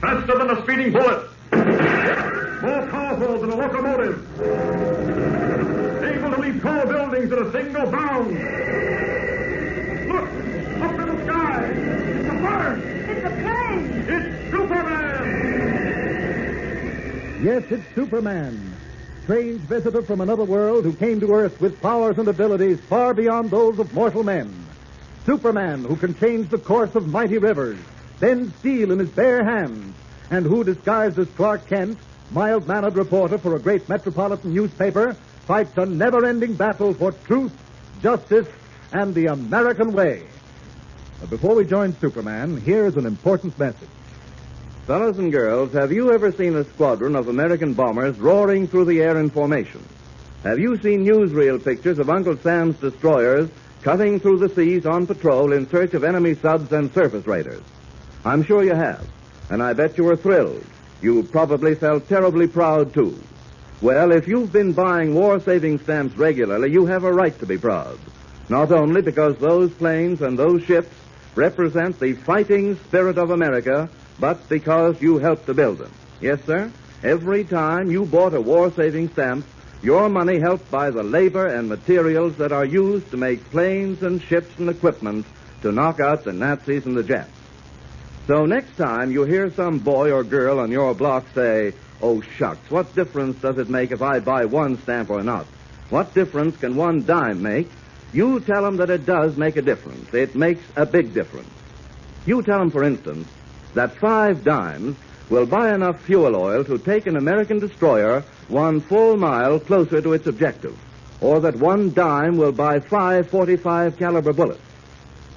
Faster than a speeding bullet. More powerful than a locomotive. Able to leap tall buildings at a single bound. Look! Up in the sky! It's a bird! It's a plane! It's Superman! Yes, it's Superman. Strange visitor from another world who came to Earth with powers and abilities far beyond those of mortal men. Superman, who can change the course of mighty rivers, bend steel in his bare hands, and who, disguised as Clark Kent, mild-mannered reporter for a great metropolitan newspaper, fights a never-ending battle for truth, justice, and the American way. But before we join Superman, here is an important message. Fellows and girls, have you ever seen a squadron of American bombers roaring through the air in formation? Have you seen newsreel pictures of Uncle Sam's destroyers cutting through the seas on patrol in search of enemy subs and surface raiders? I'm sure you have, and I bet you were thrilled. You probably felt terribly proud, too. Well, if you've been buying war-saving stamps regularly, you have a right to be proud. Not only because those planes and those ships represent the fighting spirit of America, but because you helped to build them. Yes, sir? Every time you bought a war-saving stamp, your money helped buy the labor and materials that are used to make planes and ships and equipment to knock out the Nazis and the Japs. So next time you hear some boy or girl on your block say, "Oh, shucks, what difference does it make if I buy one stamp or not? What difference can one dime make?" You tell them that it does make a difference. It makes a big difference. You tell them, for instance, that 5 dimes will buy enough fuel oil to take an American destroyer 1 full mile closer to its objective, or that 1 dime will buy 5 .45 caliber bullets.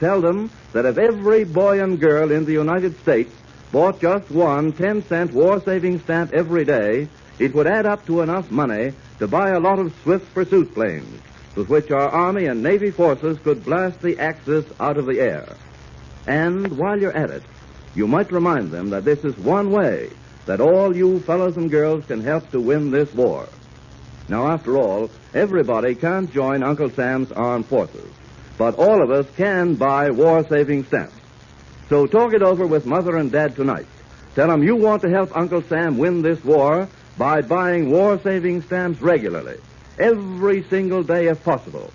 Tell them that if every boy and girl in the United States bought just one 10-cent war-saving stamp every day, it would add up to enough money to buy a lot of swift pursuit planes, with which our Army and Navy forces could blast the Axis out of the air. And while you're at it, you might remind them that this is one way that all you fellows and girls can help to win this war. Now, after all, everybody can't join Uncle Sam's armed forces, but all of us can buy war-saving stamps. So talk it over with Mother and Dad tonight. Tell them you want to help Uncle Sam win this war by buying war-saving stamps regularly, every single day if possible.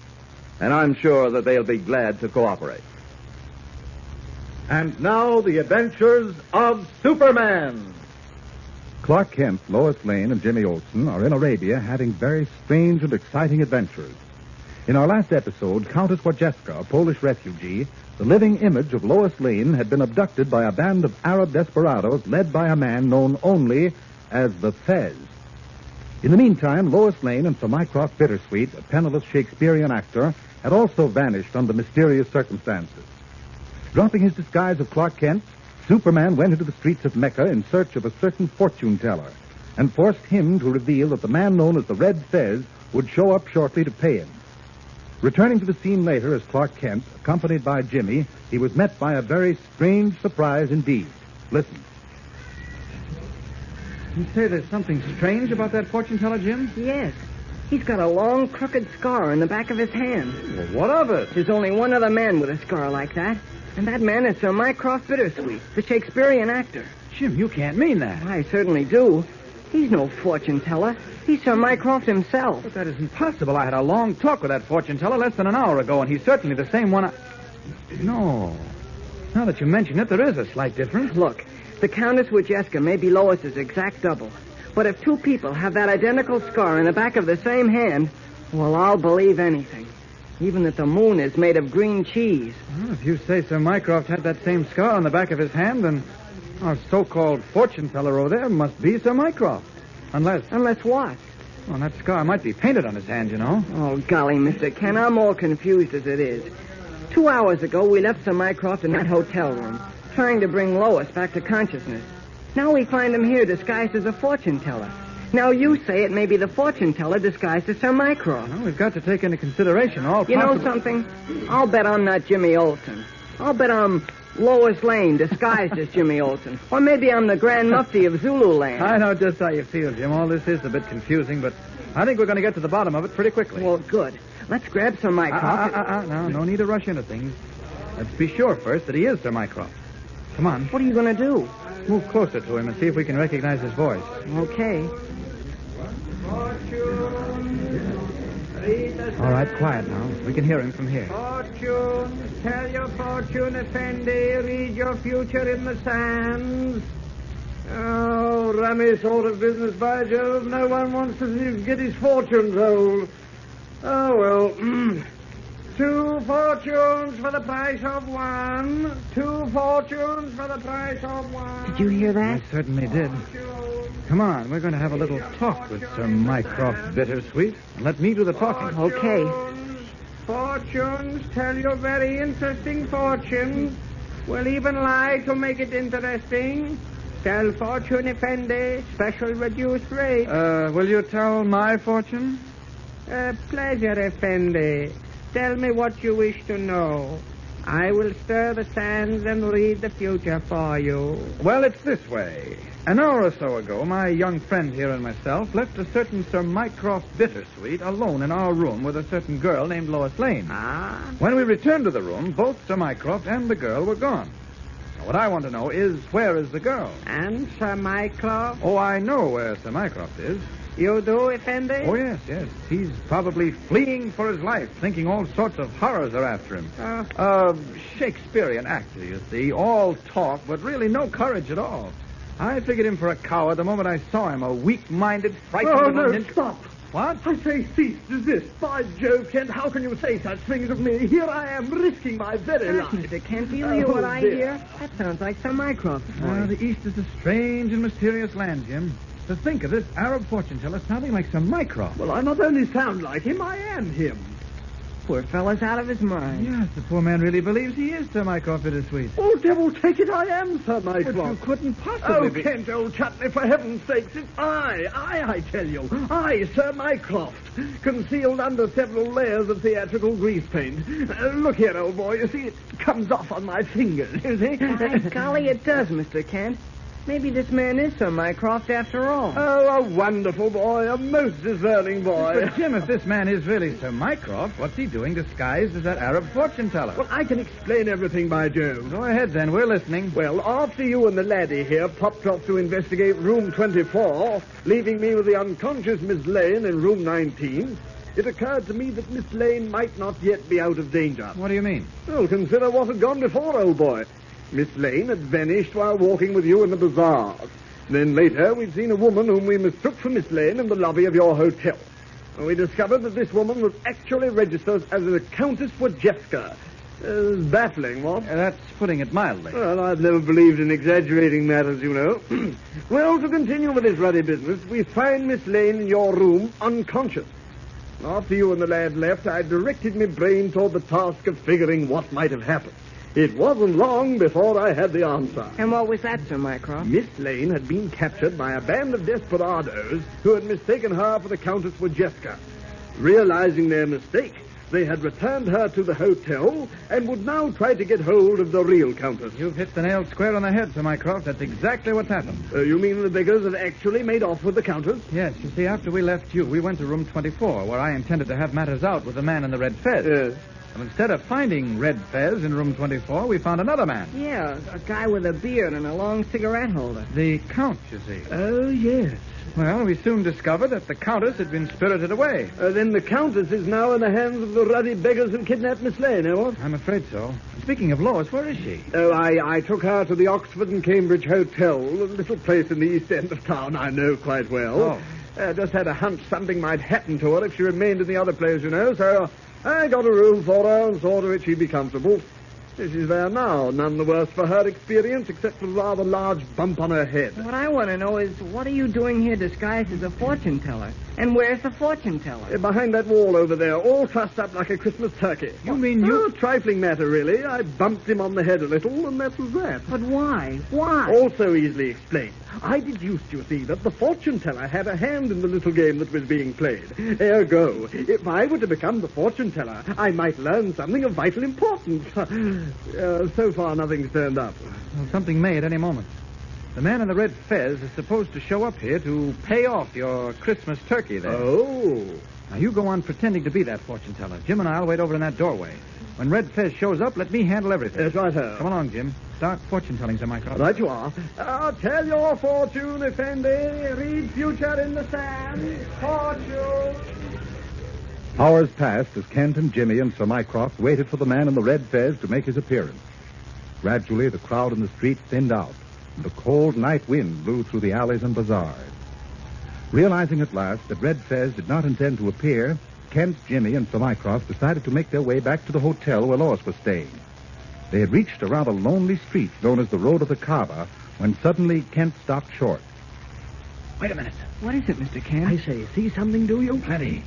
And I'm sure that they'll be glad to cooperate. And now, the adventures of Superman. Clark Kent, Lois Lane, and Jimmy Olsen are in Arabia having very strange and exciting adventures. In our last episode, Countess Wojcicka, a Polish refugee, the living image of Lois Lane, had been abducted by a band of Arab desperados led by a man known only as the Fez. In the meantime, Lois Lane and Sir Mycroft Bittersweet, a penniless Shakespearean actor, had also vanished under mysterious circumstances. Dropping his disguise of Clark Kent, Superman went into the streets of Mecca in search of a certain fortune teller and forced him to reveal that the man known as the Red Fez would show up shortly to pay him. Returning to the scene later as Clark Kent, accompanied by Jimmy, he was met by a very strange surprise indeed. Listen. You say there's something strange about that fortune teller, Jim? Yes. He's got a long, crooked scar on the back of his hand. Well, what of it? There's only one other man with a scar like that, and that man is Sir Mycroft Bittersweet, the Shakespearean actor. Jim, you can't mean that. I certainly do. He's no fortune teller. He's Sir Mycroft himself. But that isn't possible. I had a long talk with that fortune teller less than an hour ago, and he's certainly the same one No. Now that you mention it, there is a slight difference. Look, the Countess Wojcicka may be Lois's exact double. But if 2 people have that identical scar in the back of the same hand, well, I'll believe anything. Even that the moon is made of green cheese. Well, if you say Sir Mycroft had that same scar on the back of his hand, then our so-called fortune teller over there must be Sir Mycroft. Unless... Unless what? Well, that scar might be painted on his hand, you know. Oh, golly, Mr. Ken, I'm all confused as it is. 2 hours ago, we left Sir Mycroft in that hotel room, trying to bring Lois back to consciousness. Now we find him here disguised as a fortune teller. Now you say it may be the fortune teller disguised as Sir Mycroft. Well, we've got to take into consideration all possible... You know something? I'll bet I'm not Jimmy Olsen. I'll bet I'm Lois Lane disguised as Jimmy Olsen. Or maybe I'm the Grand Mufti of Zululand. I know just how you feel, Jim. All this is a bit confusing, but I think we're going to get to the bottom of it pretty quickly. Well, good. Let's grab Sir Mycroft. No need to rush into things. Let's be sure first that he is Sir Mycroft. Come on. What are you going to do? move closer to him and see if we can recognize his voice. Okay. All right, quiet now. We can hear him from here. Fortune, tell your fortune, Effendi. Read your future in the sands. Oh, rummy sort of business, by Jove. No one wants to get his fortune told. Oh, well. 2 fortunes for the price of 1. 2 fortunes for the price of 1. Did you hear that? I certainly did. Come on, we're going to have a little talk with Sir Mycroft Bittersweet. And let me do the talking. Okay. Fortunes, tell your very interesting fortunes. We'll even lie to make it interesting. Tell fortune, Effendi, special reduced rate. Will you tell my fortune? Pleasure, Effendi. Tell me what you wish to know. I will stir the sands and read the future for you. Well, it's this way. An hour or so ago, my young friend here and myself left a certain Sir Mycroft Bittersweet alone in our room with a certain girl named Lois Lane. Ah? When we returned to the room, both Sir Mycroft and the girl were gone. Now, what I want to know is, where is the girl? And Sir Mycroft? Oh, I know where Sir Mycroft is. You do, Effendi? Oh, yes. He's probably fleeing for his life, thinking all sorts of horrors are after him. Shakespearean actor, you see. All talk, but really no courage at all. I figured him for a coward the moment I saw him, a weak-minded, frightened little ninja. Stop. What? I say cease, desist. By Jove, Kent, how can you say such things of me? Here I am, risking my very life. Mr. Kent, do you hear what I dear. hear? That sounds like Sir Mycroft's voice. The East is a strange and mysterious land, Jim. To think of this Arab fortune teller sounding like Sir Mycroft. Well, I not only sound like him, I am him. Poor fellow's out of his mind. Yes, the poor man really believes he is Sir Mycroft Bittersweet. Oh, devil take it, I am Sir But you Mycroft. couldn't possibly Oh, be... Kent, old chutney, for heaven's sakes, it's I tell you. I, Sir Mycroft, concealed under several layers of theatrical grease paint. Look here, old boy, you see, it comes off on my fingers, you see? By golly, it does, Mr. Kent. Maybe this man is Sir Mycroft after all. Oh, a wonderful boy, a most discerning boy. But, Jim, if this man is really Sir Mycroft, what's he doing disguised as that Arab fortune teller? Well, I can explain everything, by Jove. Go ahead, then. We're listening. Well, after you and the laddie here popped off to investigate room 24, leaving me with the unconscious Miss Lane in room 19, it occurred to me that Miss Lane might not yet be out of danger. What do you mean? Well, consider what had gone before, old boy. Miss Lane had vanished while walking with you in the bazaar. Then later, we'd seen a woman whom we mistook for Miss Lane in the lobby of your hotel. And we discovered that this woman was actually registered as a Countess Wojcicka. Baffling, what? That's putting it mildly. Well, I've never believed in exaggerating matters, you know. Well, to continue with this ruddy business, we find Miss Lane in your room unconscious. After you and the lad left, I directed my brain toward the task of figuring what might have happened. It wasn't long before I had the answer. And what was that, Sir Mycroft? Miss Lane had been captured by a band of desperados who had mistaken her for the Countess Wojcicka. Realizing their mistake, they had returned her to the hotel and would now try to get hold of the real Countess. You've hit the nail square on the head, Sir Mycroft. That's exactly what's happened. You mean the beggars have actually made off with the Countess? Yes, you see, after we left you, we went to room 24, where I intended to have matters out with the man in the red fez. Yes. And instead of finding red fez in room 24, we found another man. Yeah, a guy with a beard and a long cigarette holder. The Count, you see. Oh, yes. Well, we soon discovered that the Countess had been spirited away. Then the Countess is now in the hands of the ruddy beggars who kidnapped Miss Lane, eh, what? I'm afraid so. Speaking of Lois, where is she? Oh, I took her to the Oxford and Cambridge Hotel, a little place in the east end of town I know quite well. Just had a hunch something might happen to her if she remained in the other place, you know, so I got a room for her and saw to it she'd be comfortable. She's there now, none the worse for her experience, except for a rather large bump on her head. What I want to know is, what are you doing here disguised as a fortune teller? And where's the fortune teller? Behind that wall over there, all trussed up like a Christmas turkey. You mean you... A trifling matter, really. I bumped him on the head a little, and that was that. But why? Why? Also easily explained. I deduced, you see, that the fortune teller had a hand in the little game that was being played. Ergo, if I were to become the fortune teller, I might learn something of vital importance. So far, nothing's turned up. Well, something may at any moment. The man in the red fez is supposed to show up here to pay off your Christmas turkey there. Oh. Now, you go on pretending to be that fortune teller. Jim and I'll wait over in that doorway. When Red Fez shows up, let me handle everything. Yes, right, sir. Come along, Jim. Start fortune-telling, Sir Mycroft. Right you are. Tell your fortune, Effendi. Read future in the sand. Fortune. Hours passed as Kent and Jimmy and Sir Mycroft waited for the man in the red fez to make his appearance. Gradually, the crowd in the street thinned out, and the cold night wind blew through the alleys and bazaars. Realizing at last that Red Fez did not intend to appear, Kent, Jimmy, and Sir Mycroft decided to make their way back to the hotel where Lois was staying. They had reached a rather lonely street known as the Road of the Carver when suddenly Kent stopped short. Wait a minute. What is it, Mr. Kent? I say, see something, do you? Plenty.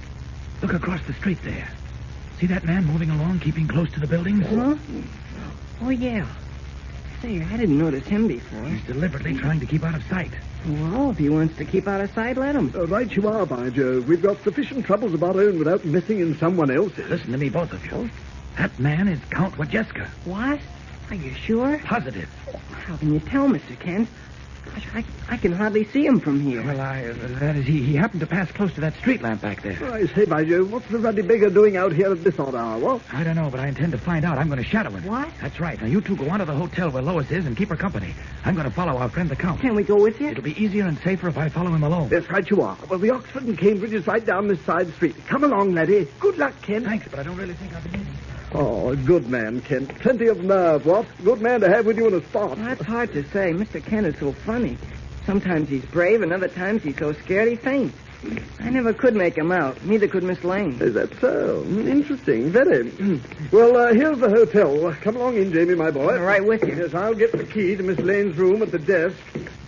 Look across the street there. See that man moving along, keeping close to the buildings? Huh? Oh, yeah. Say, I didn't notice him before. He's deliberately trying to keep out of sight. Well, if he wants to keep out of sight, let him. Right you are, by Jove. We've got sufficient troubles of our own without messing in someone else's. Listen to me, both of you. That man is Count Wojcicka. What? Are you sure? Positive. How can you tell, Mr. Kent? Gosh, I can hardly see him from here. Well, that is, he happened to pass close to that street lamp back there. I say, by Jove, what's the ruddy beggar doing out here at this odd hour, what? I don't know, but I intend to find out. I'm going to shadow him. What? That's right. Now, you two go on to the hotel where Lois is and keep her company. I'm going to follow our friend the Count. Can we go with you? It'll be easier and safer if I follow him alone. Yes, right you are. Well, the Oxford and Cambridge is right down this side street. Come along, laddie. Good luck, Kent. Thanks, but I don't really think I'll be needing it. Oh, good man, Kent. Plenty of nerve, what? Good man to have with you in a spot. Well, that's hard to say. Mr. Kent is so funny. Sometimes he's brave, and other times he's so scared he faints. I never could make him out. Neither could Miss Lane. Is that so? Interesting, very. Well, here's the hotel. Come along in, Jamie, my boy. Right with you. Yes, I'll get the key to Miss Lane's room at the desk.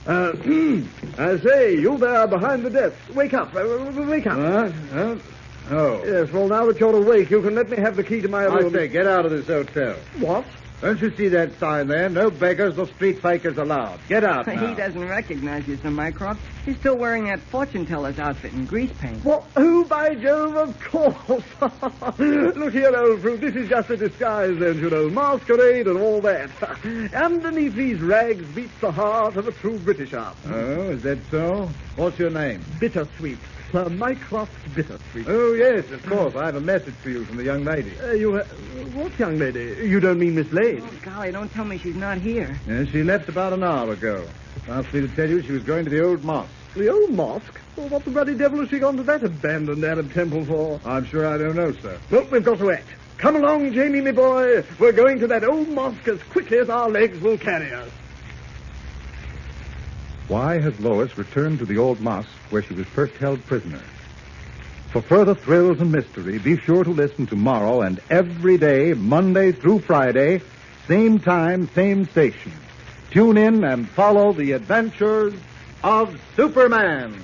I say, you there behind the desk. Wake up. Wake up. Oh. Yes, well, now that you're awake, you can let me have the key to my room. I say, get out of this hotel. What? Don't you see that sign there? No beggars or street fakers allowed. Get out now. He doesn't recognize you, Sir Mycroft. He's still wearing that fortune teller's outfit in grease paint. What? Oh, by Jove, of course. Look here, old fruit. This is just a disguise, don't you know? Masquerade and all that. Underneath these rags beats the heart of a true Britisher. Oh, is that so? What's your name? Bittersweet. Sir Mycroft Bittersweet. Oh, yes, of course. I have a message for you from the young lady. What young lady? You don't mean Miss Lane? Oh, golly, don't tell me she's not here. Yes, she left about an hour ago. Asked me to tell you she was going to the old mosque. The old mosque? Well, what the bloody devil has she gone to that abandoned Arab temple for? I'm sure I don't know, sir. Well, we've got to act. Come along, Jamie, my boy. We're going to that old mosque as quickly as our legs will carry us. Why has Lois returned to the old mosque where she was first held prisoner? For further thrills and mystery, be sure to listen tomorrow and every day, Monday through Friday, same time, same station. Tune in and follow the adventures of Superman.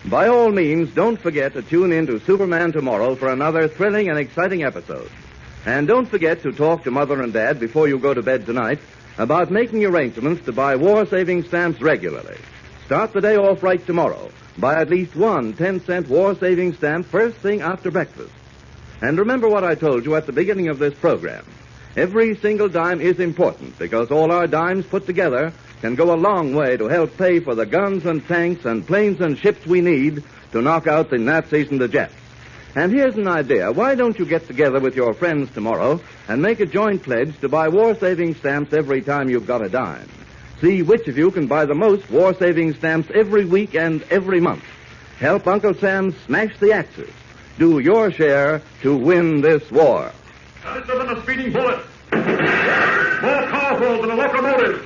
By all means, don't forget to tune in to Superman tomorrow for another thrilling and exciting episode. And don't forget to talk to Mother and Dad before you go to bed tonight about making arrangements to buy war-saving stamps regularly. Start the day off right tomorrow. Buy at least one 10-cent war-saving stamp first thing after breakfast. And remember what I told you at the beginning of this program. Every single dime is important because all our dimes put together can go a long way to help pay for the guns and tanks and planes and ships we need to knock out the Nazis and the Jets. And here's an idea. Why don't you get together with your friends tomorrow and make a joint pledge to buy war-saving stamps every time you've got a dime? See which of you can buy the most war-saving stamps every week and every month. Help Uncle Sam smash the Axis. Do your share to win this war. Faster than a speeding bullet. More powerful than a locomotive.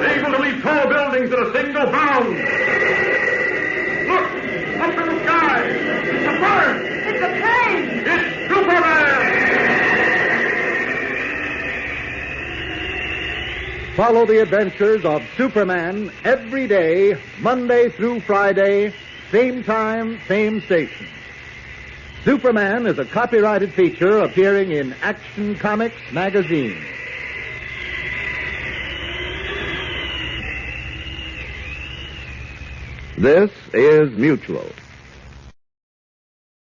Able to leap tall buildings at a single bound. Look! Up in the sky! It's a bird! It's a plane! It's Superman! Follow the adventures of Superman every day, Monday through Friday, same time, same station. Superman is a copyrighted feature appearing in Action Comics magazine. This is Mutual.